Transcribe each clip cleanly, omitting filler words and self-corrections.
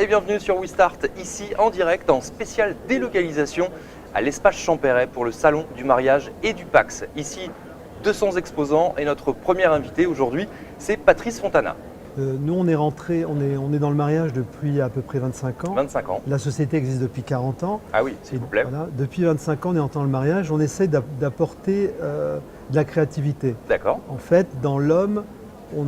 et bienvenue sur WeStart, ici en direct en spéciale délocalisation à l'espace Champéret pour le salon du mariage et du Pacs. Ici 200 exposants et notre premier invité aujourd'hui c'est Patrice Fontana. Nous on est rentré, on est dans le mariage depuis à peu près 25 ans. 25 ans. La société existe depuis 40 ans. Ah oui, s'il vous plaît. Voilà, depuis 25 ans on est dans le mariage, on essaie d'apporter de la créativité. D'accord. En fait, dans l'homme, on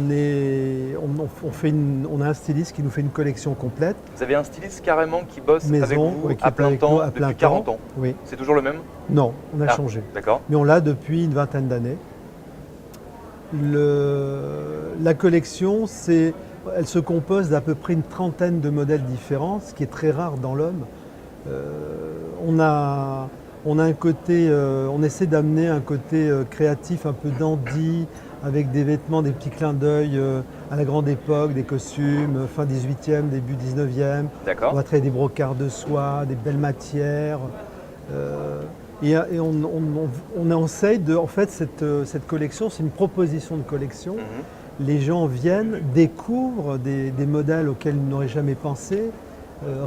a un styliste qui nous fait une collection complète. Vous avez un styliste carrément qui bosse Maison, avec vous qui à plein temps à plein depuis 40 ans. Oui. C'est toujours le même? Non, on a Ah, changé. D'accord. Mais on l'a depuis une vingtaine d'années. La collection, elle se compose d'à peu près une trentaine de modèles différents, ce qui est très rare dans l'homme. On a un côté, on essaie d'amener un côté créatif, un peu dandy, avec des vêtements, des petits clins d'œil à la grande époque, des costumes, fin 18e, début 19e. D'accord. On va travailler des brocarts de soie, des belles matières. Et on essaye de, en fait, cette collection, c'est une proposition de collection. Les gens viennent, découvrent des modèles auxquels ils n'auraient jamais pensé,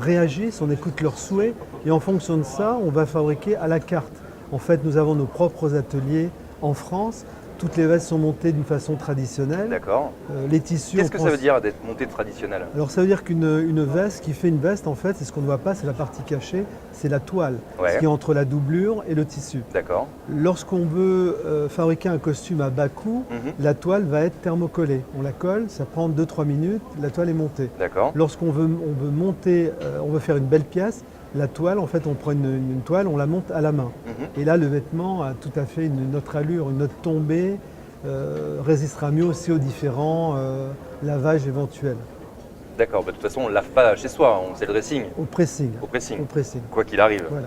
réagissent, on écoute leurs souhaits et en fonction de ça, on va fabriquer à la carte. En fait, nous avons nos propres ateliers en France. Toutes les vestes sont montées d'une façon traditionnelle. D'accord. Les tissus. Qu'est-ce que ça veut dire d'être monté traditionnel? Alors ça veut dire qu'une veste qui fait une veste, en fait, c'est ce qu'on ne voit pas, c'est la partie cachée, c'est la toile, Ouais. ce qui est entre la doublure et le tissu. D'accord. Lorsqu'on veut fabriquer un costume à bas coût, la toile va être thermocollée. On la colle, ça prend 2-3 minutes, la toile est montée. D'accord. Lorsqu'on veut monter, on veut faire une belle pièce, la toile, en fait, on prend une toile, on la monte à la main. Et là, le vêtement a tout à fait une autre allure, une autre tombée, résistera mieux aussi aux différents lavages éventuels. D'accord. Bah, de toute façon, on ne lave pas chez soi, c'est le dressing. Au pressing. Au pressing. Au pressing. Quoi qu'il arrive. Voilà.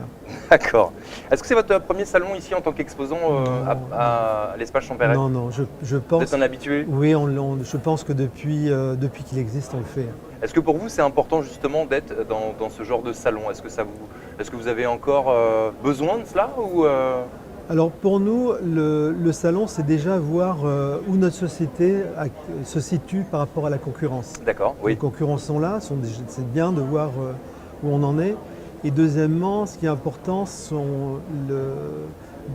D'accord. Est-ce que c'est votre premier salon ici en tant qu'exposant à l'espace Champéret? Non, non, je Vous pense. êtes un habitué? Oui, je pense que depuis qu'il existe, on le fait. Est-ce que pour vous c'est important justement d'être dans ce genre de salon? Est-ce que vous avez encore besoin de cela ou Alors pour nous, le salon, c'est déjà voir où notre société se situe par rapport à la concurrence. D'accord, Les oui. concurrents sont là, c'est bien de voir où on en est. Et deuxièmement, ce qui est important,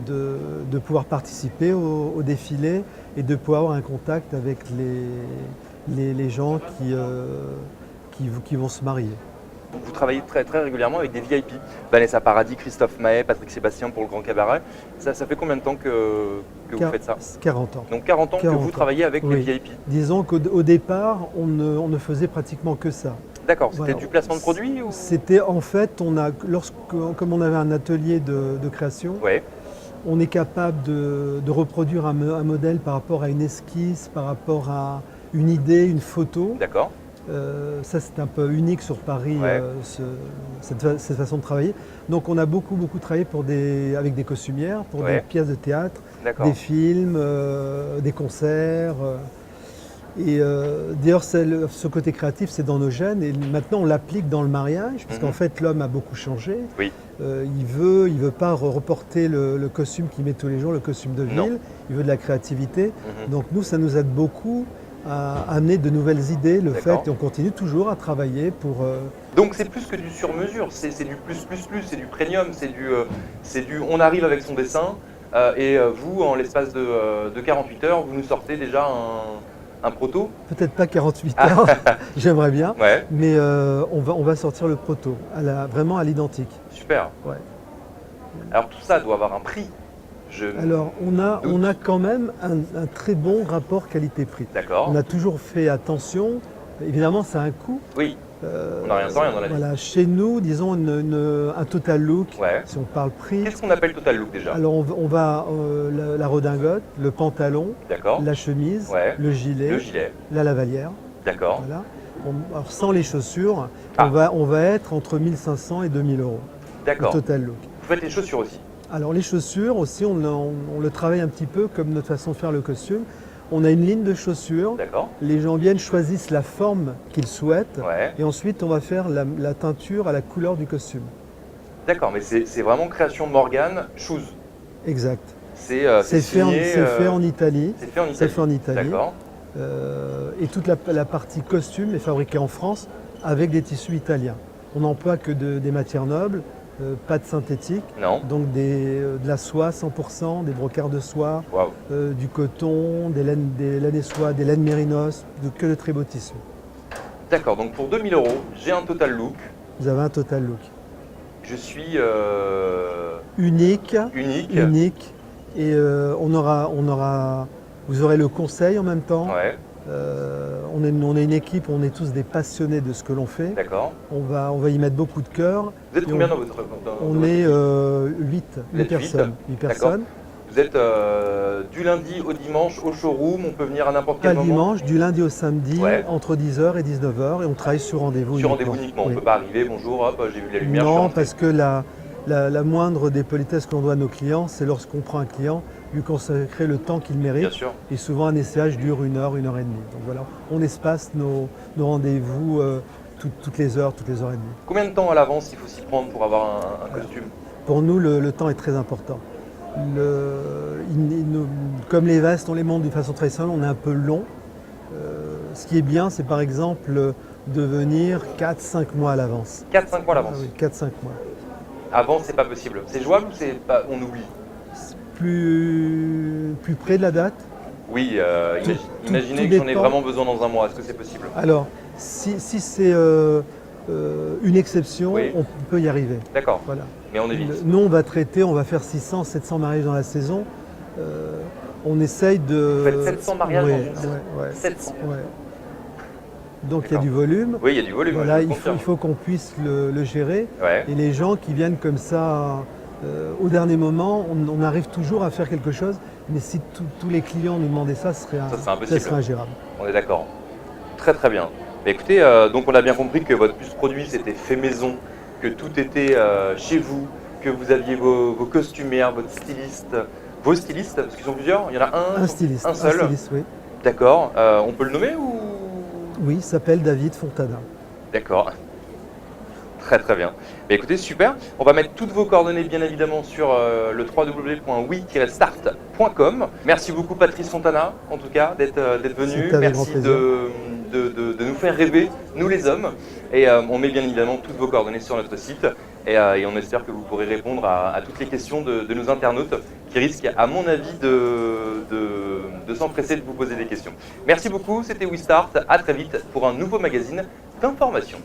de pouvoir participer au défilé et de pouvoir avoir un contact avec les gens qui vont se marier. Vous travaillez très, très régulièrement avec des VIP. Vanessa Paradis, Christophe Maé, Patrick Sébastien pour le Grand Cabaret. Ça fait combien de temps que vous faites ça? 40 ans. Donc 40 ans que vous travaillez avec les VIP. Disons qu'au départ, on ne faisait pratiquement que ça. D'accord, c'était Voilà. du placement de produits ou... C'était en fait, comme on avait un atelier de création, Ouais, on est capable de reproduire un modèle par rapport à une esquisse, par rapport à une idée, une photo. d'accord. Ça, c'est un peu unique sur Paris, Ouais. cette façon de travailler. Donc, on a beaucoup travaillé avec des costumières, pour Ouais. des pièces de théâtre, D'accord. des films, des concerts. D'ailleurs, ce côté créatif, c'est dans nos gènes. Et maintenant, on l'applique dans le mariage, parce qu'en fait, l'homme a beaucoup changé. Oui. Il veut pas reporter le costume qu'il met tous les jours, le costume de ville. Non. Il veut de la créativité. Donc, nous, ça nous aide beaucoup à amener de nouvelles idées, et on continue toujours à travailler pour... Donc c'est plus que du sur-mesure, c'est du plus, c'est du premium, c'est du on arrive avec son dessin et vous, en l'espace de 48 heures, vous nous sortez déjà un proto. Peut-être pas 48 heures, j'aimerais bien, Ouais, mais on va sortir le proto, vraiment à l'identique. super. Ouais. Alors tout ça doit avoir un prix. Alors on a quand même un très bon rapport qualité-prix. D'accord. On a toujours fait attention, évidemment ça a un coût. Oui, on n'a rien sans rien dans la vie. Voilà, chez nous, disons un total look, Ouais. si on parle prix. Qu'est-ce qu'on appelle total look déjà? Alors on va la redingote, le pantalon, D'accord. la chemise, Ouais. le gilet, Le gilet. la lavalière. D'accord. Voilà. Alors sans les chaussures, Ah. on va être entre 1500 et 2000 euros. Le D'accord. total look. Vous faites les chaussures aussi. Alors les chaussures aussi, on le travaille un petit peu comme notre façon de faire le costume. On a une ligne de chaussures. D'accord. Les gens viennent, choisissent la forme qu'ils souhaitent. Ouais. Et ensuite, on va faire la teinture à la couleur du costume. D'accord, mais c'est vraiment création Morgan Shoes. Exact. C'est C'est fait en Italie. C'est fait en Italie. C'est fait en Italie. D'accord. Et toute la partie costume est fabriquée en France avec des tissus italiens. On n'emploie que des matières nobles, pas de synthétique, Non. donc de la soie 100%, des brocarts de soie, Waouh. du coton, des laines et soie, des laines mérinos, que de très beaux tissus. D'accord, donc pour 2000 euros, j'ai un total look. Vous avez un total look. Je suis Unique, unique. et vous aurez le conseil en même temps. Ouais, On est une équipe, on est tous des passionnés de ce que l'on fait. d'accord. On va y mettre beaucoup de cœur. Vous êtes Et combien dans votre on est 8 Vous êtes personnes. huit. 8 personnes. Vous êtes du lundi au dimanche au showroom, on peut venir à n'importe Pas quel le moment. dimanche, du lundi au samedi, Ouais. entre 10h et 19h, et on travaille sur rendez-vous. Sur rendez-vous uniquement, on Oui. ne peut pas arriver, bonjour, hop, j'ai vu la lumière. je suis Non, rentré. parce que la moindre des politesses qu'on doit à nos clients, c'est lorsqu'on prend un client, lui consacrer le temps qu'il mérite. Bien sûr. Et souvent, un essayage dure 1 heure, 1 heure et demie. Donc voilà, on espace nos rendez-vous toutes les heures et demie. Combien de temps à l'avance il faut s'y prendre pour avoir un costume? Pour nous, le temps est très important. Comme les vestes, on les monte d'une façon traditionnelle, on est un peu long. Ce qui est bien, c'est par exemple de venir 4-5 mois à l'avance. 4-5 mois à l'avance. Ah oui, 4-5 mois. Avant, c'est pas possible. C'est jouable ou c'est pas... on oublie? Plus près de la date. Oui, imaginez tout que j'en ai dépend. vraiment besoin dans un mois, est-ce que c'est possible? Alors, si c'est une exception, Oui. on peut y arriver. D'accord, Voilà. mais on évite. Nous, on va faire 600, 700 mariages dans la saison. On essaye de... Vous faites 700 mariages Ouais, dans une saison? ouais. 700. Ouais. Donc il y a D'accord. du volume. Oui, il y a du volume, Voilà, je il confirme. faut qu'on puisse le gérer. Ouais. Et les gens qui viennent comme ça au dernier moment, on arrive toujours à faire quelque chose. Mais si tous les clients nous demandaient ça, ce serait c'est impossible. ça serait ingérable. On est d'accord. Très très bien. Mais écoutez, donc on a bien compris que votre puce produit c'était fait maison, que tout était chez vous, que vous aviez vos costumières, votre styliste, vos stylistes, parce qu'ils sont plusieurs, il y en a Un styliste. un seul. Oui. D'accord. On peut le nommer ou? Oui, il s'appelle David Fontana. D'accord. Très très bien. Mais écoutez, super. On va mettre toutes vos coordonnées bien évidemment sur le www.oui-start.com. Merci beaucoup Patrice Fontana, en tout cas, d'être venu. C'est avec grand Merci plaisir. de nous faire rêver, nous les hommes. Et on met bien évidemment toutes vos coordonnées sur notre site. Et on espère que vous pourrez répondre à toutes les questions de nos internautes qui risquent, à mon avis, de s'empresser de vous poser des questions. Merci beaucoup, c'était WeStart. À très vite pour un nouveau magazine d'information.